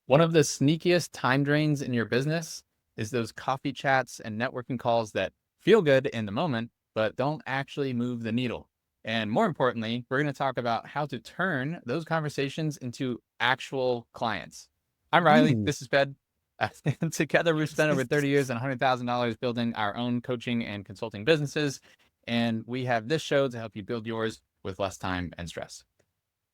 One of the sneakiest time drains in your business is those coffee chats and networking calls that feel good in the moment, but don't actually move the needle. And more importantly, we're going to talk about how to turn those conversations into actual clients. I'm Riley. Mm. This is Ped. And together, we've spent over 30 years and $100,000 building our own coaching and consulting businesses. And we have this show to help you build yours with less time and stress.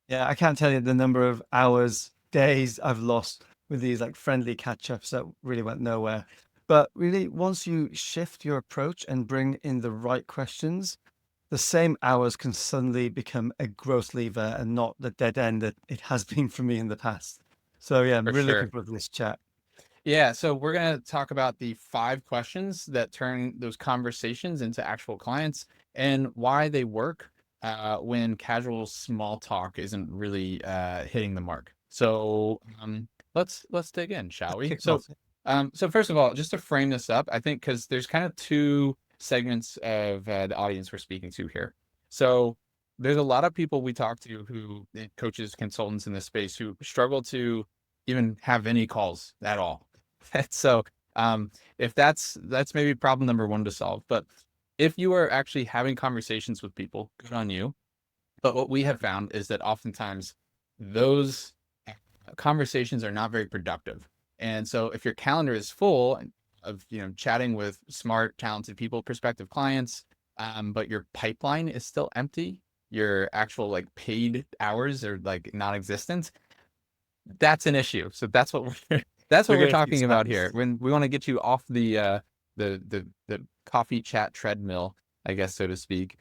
Yeah, I can't tell you the number of hours, days I've lost with these like friendly catch-ups that really went nowhere. But really, once you shift your approach and bring in the right questions, the same hours can suddenly become a growth lever and not the dead end that it has been for me in the past. So yeah, I'm For really looking sure. forward to this chat. Yeah, so we're going to talk about the 5 questions that turn those conversations into actual clients and why they work when casual small talk isn't really hitting the mark. So let's dig in, shall Let's we? kick So off. so first of all, just to frame this up, I think because there's kind of two segments of the audience we're speaking to here. So there's a lot of people we talk to who coaches, consultants in this space who struggle to even have any calls at all. So if that's maybe problem number one to solve. But if you are actually having conversations with people, good on you. But what we have found is that oftentimes those conversations are not very productive. And so if your calendar is full of chatting with smart, talented people, prospective clients, but your pipeline is still empty, your actual like paid hours are like non-existent, that's an issue. So that's what we're that's what We're we're going to fix talking that. about here. When we want to get you off the coffee chat treadmill, I guess so to speak,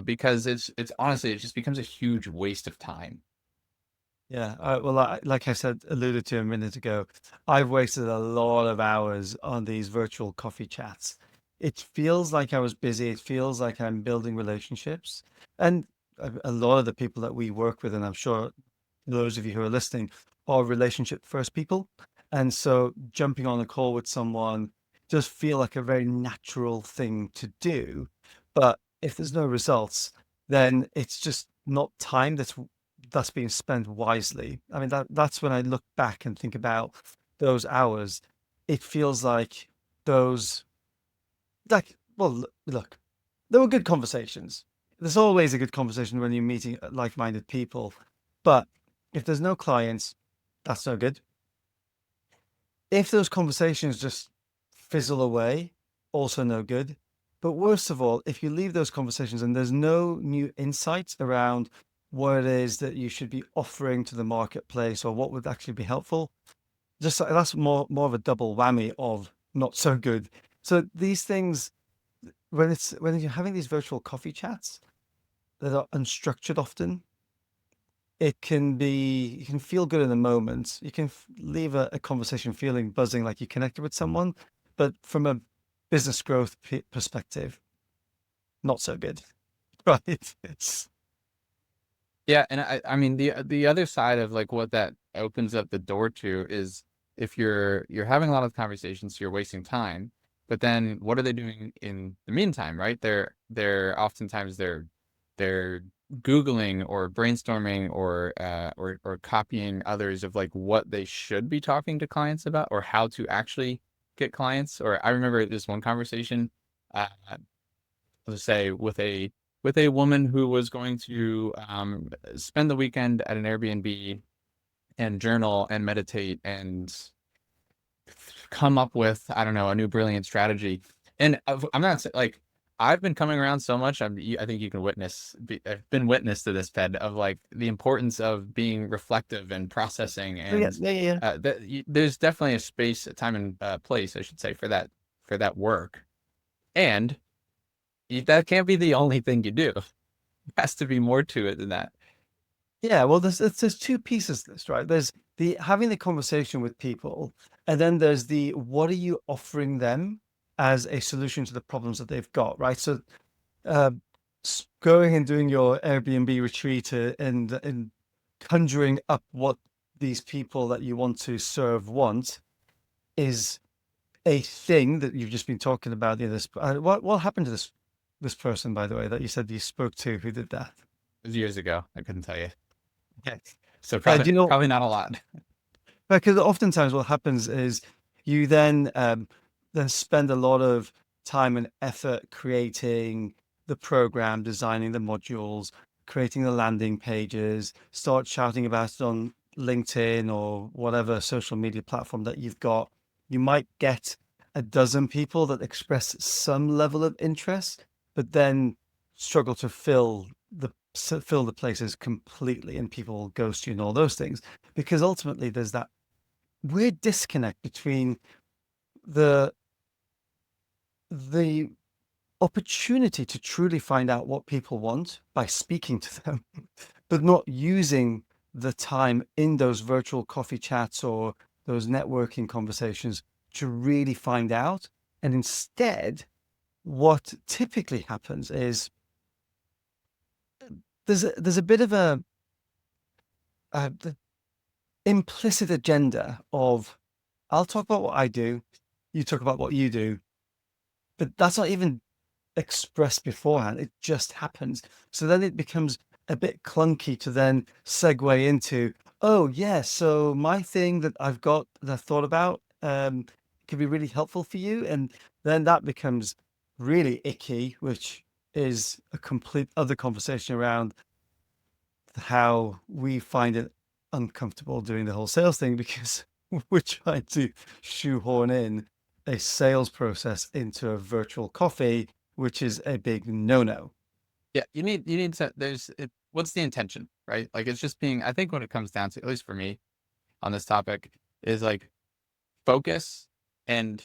because it's honestly it just becomes a huge waste of time. Yeah, well, like I said, alluded to a minute ago, I've wasted a lot of hours on these virtual coffee chats. It feels like I was busy. It feels like I'm building relationships. And a lot of the people that we work with, and I'm sure those of you who are listening, are relationship first people. And so jumping on a call with someone does feel like a very natural thing to do. But if there's no results, then it's just not time that's being spent wisely. I mean, that's when I look back and think about those hours. It feels like those, like, well, look, there were good conversations. There's always a good conversation when you're meeting like-minded people. But if there's no clients, that's no good. If those conversations just fizzle away, also no good. But worst of all, if you leave those conversations and there's no new insights around what it is that you should be offering to the marketplace or what would actually be helpful, just that's more of a double whammy of not so good. So these things, when you're having these virtual coffee chats that are unstructured often, you can feel good in the moment. You can leave a conversation feeling buzzing like you connected with someone, but from a business growth perspective, not so good, right? It's Yeah, and I mean the other side of like what that opens up the door to is if you're having a lot of conversations, you're wasting time. But then what are they doing in the meantime, right? They're oftentimes they're Googling or brainstorming or copying others of like what they should be talking to clients about or how to actually get clients. Or I remember this one conversation, let's say with a woman who was going to spend the weekend at an Airbnb and journal and meditate and come up with, I don't know, a new brilliant strategy. And I'm not like I've been coming around so much. I think you can I've been witness to this, Ped, of like the importance of being reflective and processing. yeah, And yeah, yeah. there's definitely a space, a time and place, I should say, for that work. And that can't be the only thing you do. There has to be more to it than that. Yeah, well, there's two pieces to this, right? There's the having the conversation with people, and then there's the what are you offering them as a solution to the problems that they've got, right? So, uh, going and doing your Airbnb retreat and conjuring up what these people that you want to serve want is a thing that you've just been talking about. This, what happened to this person, by the way, that you said you spoke to who did that? It was years ago. I couldn't tell you. Okay. So Do you know? probably not a lot. Because oftentimes what happens is you then spend a lot of time and effort creating the program, designing the modules, creating the landing pages, start shouting about it on LinkedIn or whatever social media platform that you've got. You might get a dozen people that express some level of interest, but then struggle to fill the places completely, and people ghost you and all those things, because ultimately there's that weird disconnect between the the opportunity to truly find out what people want by speaking to them, but not using the time in those virtual coffee chats or those networking conversations to really find out. And instead, what typically happens is there's a bit of the implicit agenda of I'll talk about what I do, you talk about what you do, but that's not even expressed beforehand. It just happens. So then it becomes a bit clunky to then segue into, oh yeah, so my thing that I've got that I thought about could be really helpful for you. And then that becomes really icky, which is a complete other conversation around how we find it uncomfortable doing the whole sales thing because we're trying to shoehorn in a sales process into a virtual coffee, which is a big no-no. Yeah, you need to what's the intention, right? Like it's just being I think what it comes down to, at least for me on this topic, is like focus and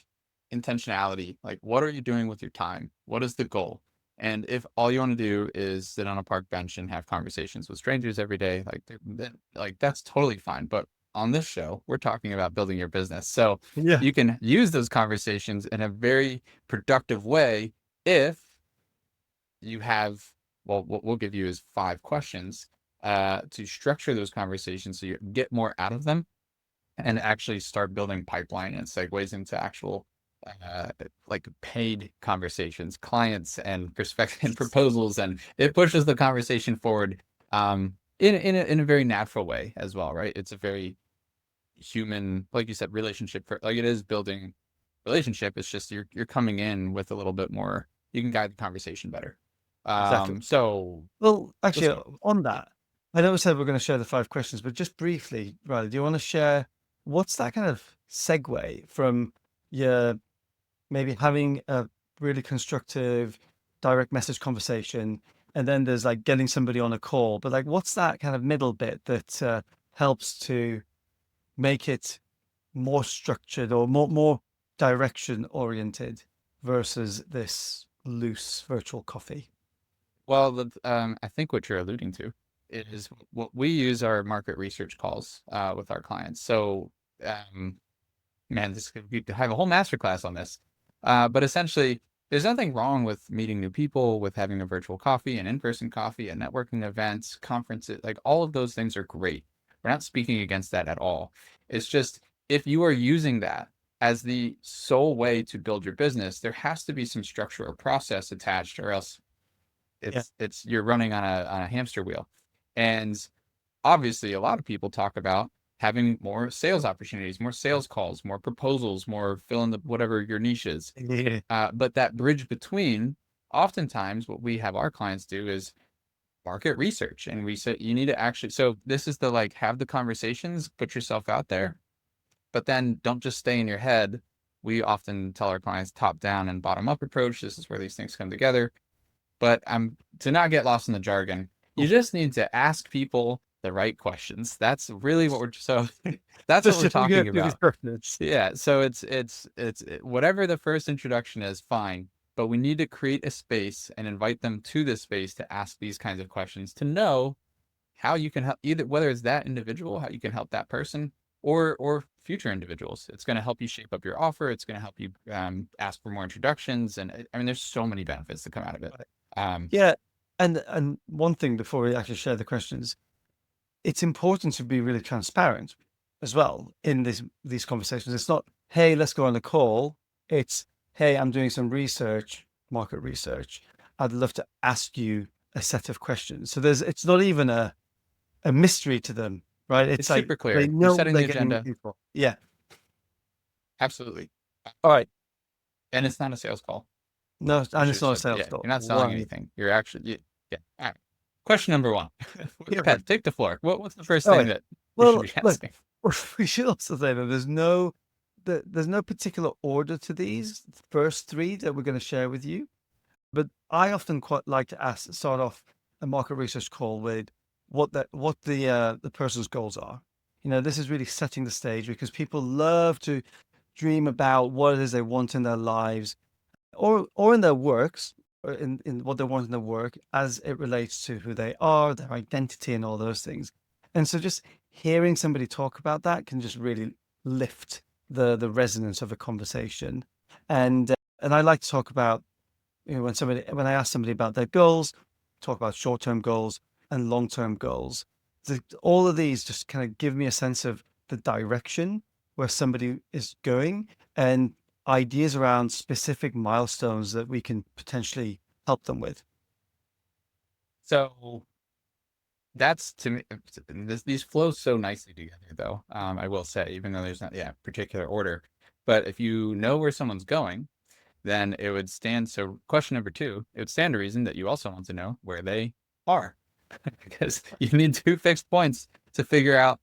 intentionality. Like, what are you doing with your time? What is the goal? And if all you want to do is sit on a park bench and have conversations with strangers every day, then, like that's totally fine. But on this show, we're talking about building your business. So Yeah. you can use those conversations in a very productive way if you have, well, what we'll give you is 5 questions to structure those conversations so you get more out of them and actually start building pipeline and segues into actual uh, like paid conversations, clients and perspective and proposals, and it pushes the conversation forward in a very natural way as well, right? It's a very human, like you said, relationship for like it is building relationship. It's just you're coming in with a little bit more. You can guide the conversation better. Exactly. So Well, let's actually, go. on that, I know we said we're going to share the 5 questions, but just briefly, Riley, do you want to share what's that kind of segue from your maybe having a really constructive direct message conversation, and then there's like getting somebody on a call, but like what's that kind of middle bit that helps to make it more structured or more direction oriented versus this loose virtual coffee? Well, I think what you're alluding to is what we use our market research calls with our clients. So, um, man, we could have a whole masterclass on this. But essentially, there's nothing wrong with meeting new people, with having a virtual coffee, an in-person coffee, a networking events, conferences. Like all of those things are great. We're not speaking against that at all. It's just if you are using that as the sole way to build your business, there has to be some structure or process attached, or else Yeah. it's you're running on a hamster wheel. And obviously a lot of people talk about having more sales opportunities, more sales calls, more proposals, more fill in the whatever your niche is. Yeah. But that bridge between, oftentimes what we have our clients do is market research. And we say you need to actually, so this is the like have the conversations, put yourself out there, but then don't just stay in your head. We often tell our clients top down and bottom up approach. This is where these things come together. But to not get lost in the jargon, you just need to ask people the right questions. That's really what we're so that's what we're talking Really about. pertinent. Yeah, so whatever the first introduction is, fine, but we need to create a space and invite them to this space to ask these kinds of questions to know how you can help either whether it's that individual, how you can help that person, or future individuals. It's going to help you shape up your offer. It's going to help you ask for more introductions, and I mean, there's so many benefits that come out of it. Um, Yeah. And one thing before we actually share the questions, it's important to be really transparent as well in these conversations. It's not, hey, let's go on a call. It's, hey, I'm doing some research, market research. I'd love to ask you a set of questions. So it's not even a mystery to them. right? It's It's like super they clear. You're know what setting they're the getting agenda. into for. Yeah. Absolutely. All right. And it's not a sales call. No, I and should it's have not a said, sales yeah, call. you're not selling Right. anything. You're actually, yeah. All right. Question number one. Yeah, right. Pet, take the floor. What's the first All thing right. that you should Well, be look, asking? we should also say that there's no particular order to these first three that we're going to share with you. But I often quite like to start off a market research call with what the person's goals are. You know, this is really setting the stage because people love to dream about what it is they want in their lives or in their works, or in what they want in their work as it relates to who they are, their identity, and all those things. And so just hearing somebody talk about that can just really lift the resonance of a conversation. And I like to talk about, you know, when I ask somebody about their goals, talk about short-term goals and long-term goals. All of these just kind of give me a sense of the direction where somebody is going and ideas around specific milestones that we can potentially help them with. So that's to me, these flow so nicely together, though. I will say, even though there's not, yeah, particular order, but if you know where someone's going, then it would stand. So, question number two, it would stand to reason that you also want to know where they are, because you need two fixed points to figure out,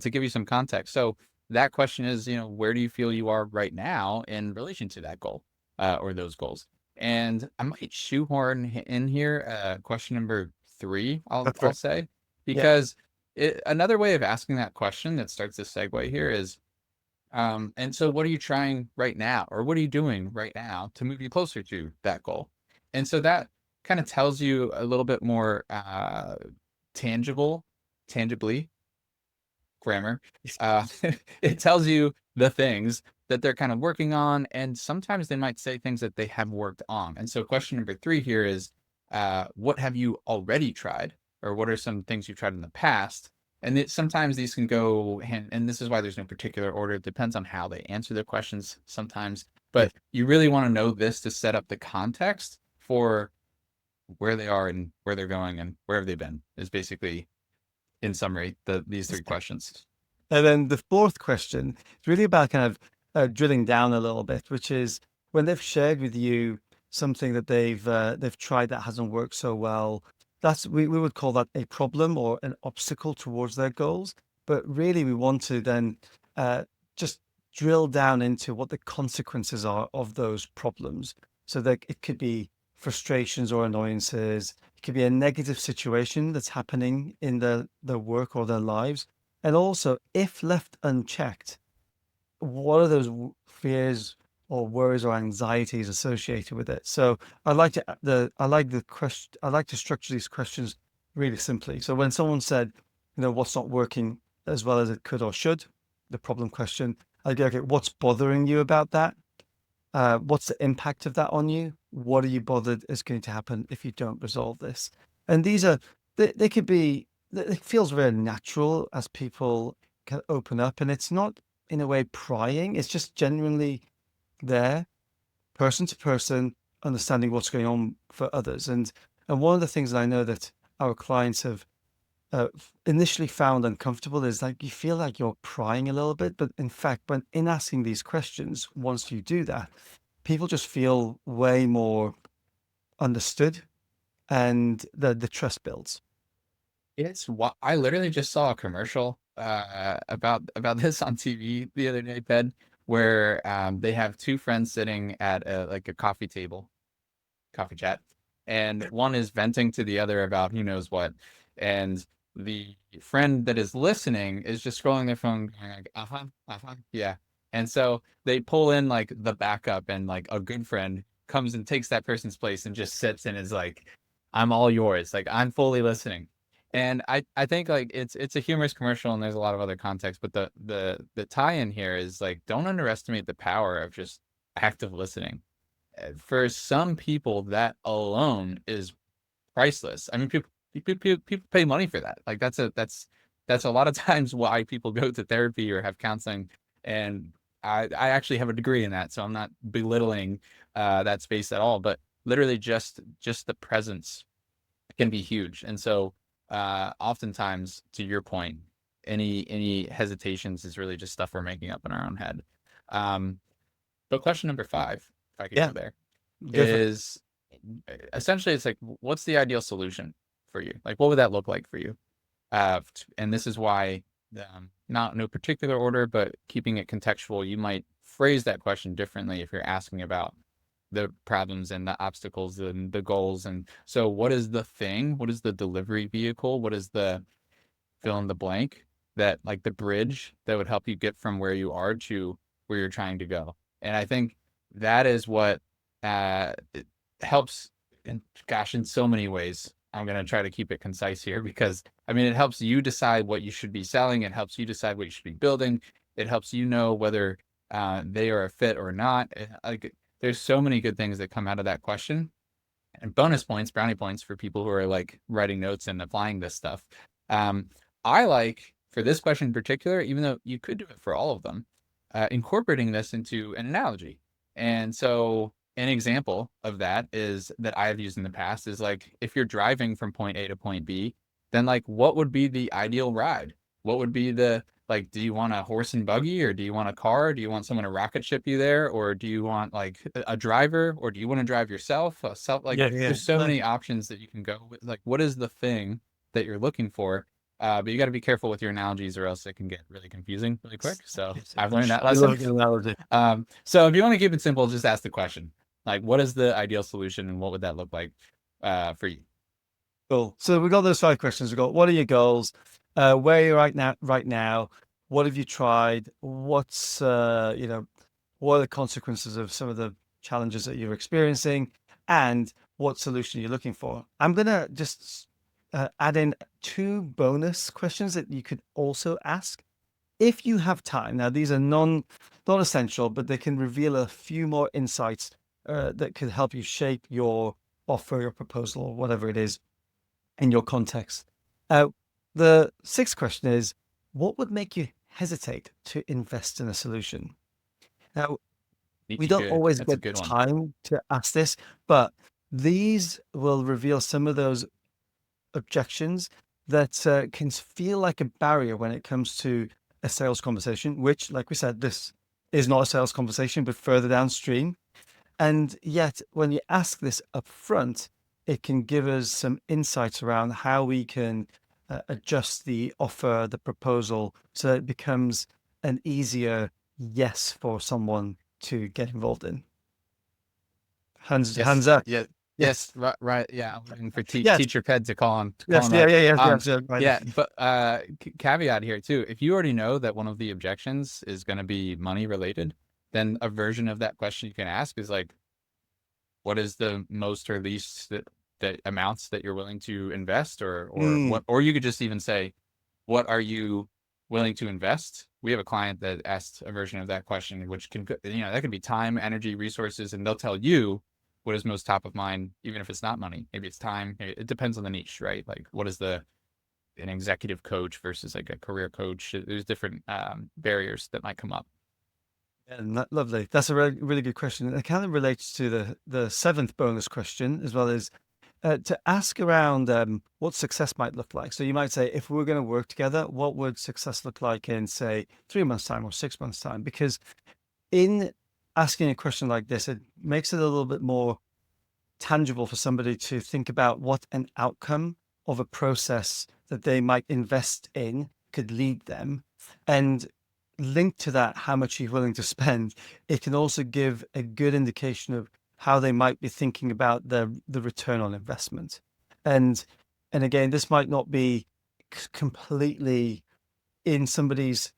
to give you some context. So, that question is, where do you feel you are right now in relation to that goal, or those goals? And I might shoehorn in here, question number three, I'll, That's I'll right. say, Yeah, because another way of asking that question that starts to segue here is, and so what are you trying right now, or what are you doing right now to move you closer to that goal? And so that kind of tells you a little bit more tangibly, grammar. Uh, it tells you the things that they're kind of working on, and sometimes they might say things that they have worked on. And so question number three here is, what have you already tried, or what are some things you've tried in the past? And sometimes these can go hand, and this is why there's no particular order. It depends on how they answer their questions sometimes. yeah, But you really want to know this to set up the context for where they are and where they're going and where have they been, is basically, in summary, these three questions. and then the fourth question is really about kind of drilling down a little bit, which is when they've shared with you something that they've tried that hasn't worked so well. We would call that a problem or an obstacle towards their goals. But really, we want to then uh, just drill down into what the consequences are of those problems. So that it could be frustrations or annoyances. It could be a negative situation that's happening in their work or their lives, and also, if left unchecked, what are those fears or worries or anxieties associated with it? So I like to structure these questions really simply. So when someone said, you know, what's not working as well as it could or should, the problem question, I go, okay, what's bothering you about that? What's the impact of that on you? What are you bothered is going to happen if you don't resolve this? And these are, they could be, it feels very natural as people can open up, and it's not in a way prying, it's just genuinely there, person to person, understanding what's going on for others. And one of the things that I know that our clients have initially found uncomfortable is like you feel like you're prying a little bit, but in fact, when in asking these questions, once you do that, people just feel way more understood and the trust builds. It's what I literally just saw a commercial about this on TV the other day, Ped, where they have two friends sitting at a coffee table, coffee chat, and one is venting to the other about who knows what, and the friend that is listening is just scrolling their phone, going like, uh-huh, uh-huh, yeah. And so they pull in like the backup, and like a good friend comes and takes that person's place and just sits and is like, I'm all yours, like I'm fully listening. And I think like it's a humorous commercial, and there's a lot of other context, but the tie-in here is like, don't underestimate the power of just active listening. For some people, that alone is priceless. I mean, people pay money for that. Like that's a lot of times why people go to therapy or have counseling. And I actually have a degree in that, so I'm not belittling that space at all. But literally, just the presence can be huge. And so, oftentimes, to your point, any hesitations is really just stuff we're making up in our own head. Um, but question number 5, if I could Yeah, go there, go for it. is essentially it's like, what's the ideal solution for you? Like, what would that look like for you? And this is why, not no particular order, but keeping it contextual, you might phrase that question differently if you're asking about the problems and the obstacles and the goals. And so, what is the thing? What is the delivery vehicle? What is the fill in the blank, that like the bridge that would help you get from where you are to where you're trying to go? And I think that is what it helps. And gosh, in so many ways, I'm going to try to keep it concise here, because I mean, it helps you decide what you should be selling. It helps you decide what you should be building. It helps you know whether they are a fit or not. Like, there's so many good things that come out of that question, and bonus points, brownie points for people who are like writing notes and applying this stuff. Um, I like, for this question in particular, even though you could do it for all of them, incorporating this into an analogy. And so an example of that is that I've used in the past is like, if you're driving from point A to point B, then like, what would be the ideal ride? What would be the, like, do you want a horse and buggy, or do you want a car? Do you want someone to rocket ship you there? Or do you want like a driver, or do you want to drive yourself? Like, Yeah, yeah. there's so No, many options that you can go with. Like, what is the thing that you're looking for? But you got to be careful with your analogies, or else it can get really confusing really quick. So I've learned that I lesson. love a good analogy. So if you want to keep it simple, just ask the question, like, what is the ideal solution, and what would that look like for you? Cool. So we've got those 5 questions. We've got, what are your goals? Where are you right now? Right now, what have you tried? What's what are the consequences of some of the challenges that you're experiencing, and what solution you're looking for? I'm gonna just add in 2 bonus questions that you could also ask if you have time. Now, these are not essential, but they can reveal a few more insights that could help you shape your offer, your proposal, or whatever it is in your context. Uh, the 6th question is, what would make you hesitate to invest in a solution? Now, we Nietzsche don't good. always That's a get good one. time to ask this, but these will reveal some of those objections that can feel like a barrier when it comes to a sales conversation, which, like we said, this is not a sales conversation, but further downstream. And yet, when you ask this up front, it can give us some insights around how we can adjust the offer, the proposal, so that it becomes an easier yes for someone to get involved in. Yes. Hands up. Yeah. Yes. Yes. Right. Right. Yeah. I'm waiting for Yes. teacher Ped to call Yes. on Yeah. that. Yeah. Yes. Yes. Yes. Right. Yeah. But caveat here too. If you already know that one of the objections is going to be money related, then a version of that question you can ask is like, what is the most or least that amounts that you're willing to invest, or Mm, what, or you could just even say, what are you willing to invest? We have a client that asked a version of that question, which can, that could be time, energy, resources, and they'll tell you what is most top of mind, even if it's not money. Maybe it's time. It depends on the niche, right? Like, what is an executive coach versus like a career coach? There's different barriers that might come up. and lovely. That's a really good question. It kind of relates to the 7th bonus question, as well as to ask around what success might look like. So you might say, if we were going to work together, what would success look like in, say, 3 months' time or 6 months' time? Because in asking a question like this, it makes it a little bit more tangible for somebody to think about what an outcome of a process that they might invest in could lead them. And linked to that, how much you're willing to spend, it can also give a good indication of how they might be thinking about the return on investment. And and again, this might not be completely in somebody's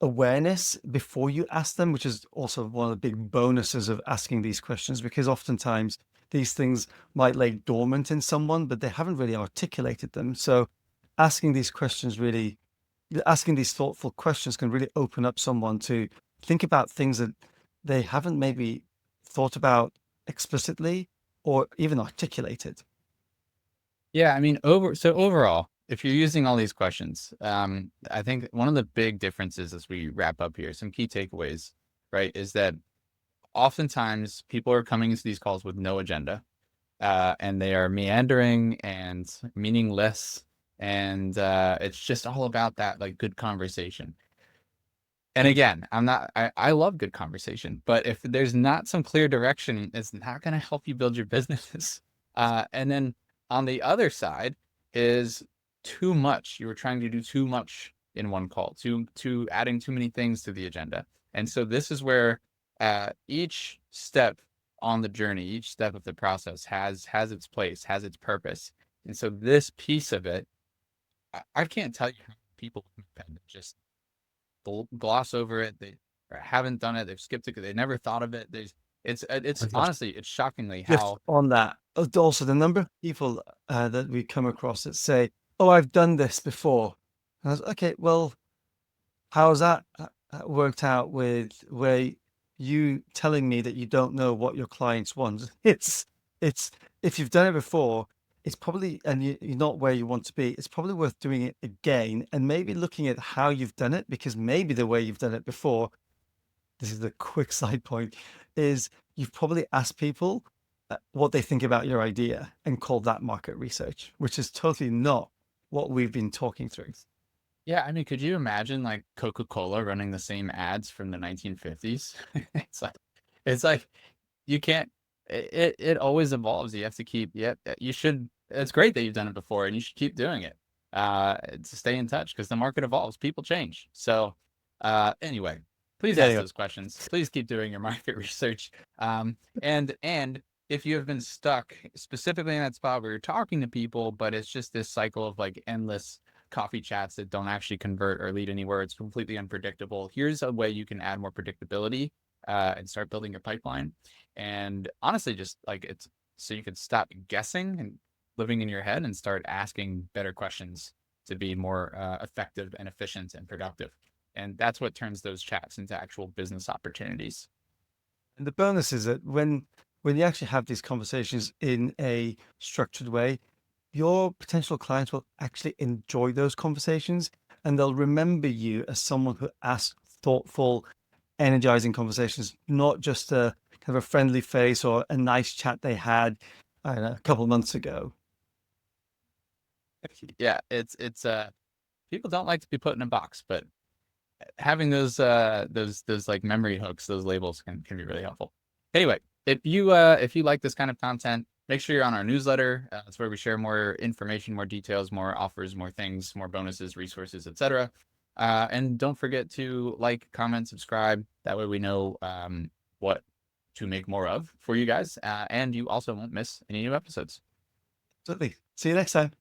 awareness before you ask them, which is also one of the big bonuses of asking these questions, because oftentimes these things might lay dormant in someone, but they haven't really articulated them. So asking these questions really, asking these thoughtful questions can really open up someone to think about things that they haven't maybe thought about explicitly or even articulated. Yeah, I mean, overall, if you're using all these questions, I think one of the big differences as we wrap up here, some key takeaways, right, is that oftentimes people are coming into these calls with no agenda, and they are meandering and meaningless, And it's just all about that like good conversation. And again, I love good conversation, but if there's not some clear direction, it's not going to help you build your business. And then on the other side is too much. You were trying to do too much in one call, too adding too many things to the agenda. And so this is where each step on the journey, each step of the process has its place, has its purpose. And so this piece of it, I can't tell you how many people just gloss over it. They haven't done it. They've skipped it because they never thought of it. It's My gosh. honestly, it's shockingly Just how on that, also the number of people that we come across that say, "Oh, I've done this before." And I was okay. Well, how's that worked out with where you telling me that you don't know what your clients want? It's if you've done it before, it's probably and you're not where you want to be. It's probably worth doing it again and maybe looking at how you've done it because maybe the way you've done it before, this is a quick side point, is you've probably asked people what they think about your idea and called that market research, which is totally not what we've been talking through. yeah. I mean, could you imagine like Coca-Cola running the same ads from the 1950s? It's like you can't. It always evolves. You have to keep. Yeah, you should. It's great that you've done it before, and you should keep doing it. To stay in touch because the market evolves, people change. So, anyway, please Yeah, ask anyway. those questions. Please keep doing your market research. And if you have been stuck specifically in that spot where you're talking to people, but it's just this cycle of like endless coffee chats that don't actually convert or lead anywhere, it's completely unpredictable. Here's a way you can add more predictability and start building your pipeline. And honestly, just like it's so you can stop guessing and living in your head and start asking better questions to be more effective and efficient and productive. And that's what turns those chats into actual business opportunities. And the bonus is that when you actually have these conversations in a structured way, your potential clients will actually enjoy those conversations and they'll remember you as someone who asks thoughtful, energizing conversations, not just a kind of a friendly face or a nice chat they had, I don't know, a couple of months ago. Yeah, it's people don't like to be put in a box, but having those like memory hooks, those labels can be really helpful. Anyway, if you like this kind of content, make sure you're on our newsletter. That's where we share more information, more details, more offers, more things, more bonuses, resources, etc. And don't forget to like, comment, subscribe. That way we know what to make more of for you guys. And you also won't miss any new episodes. Absolutely. See you next time.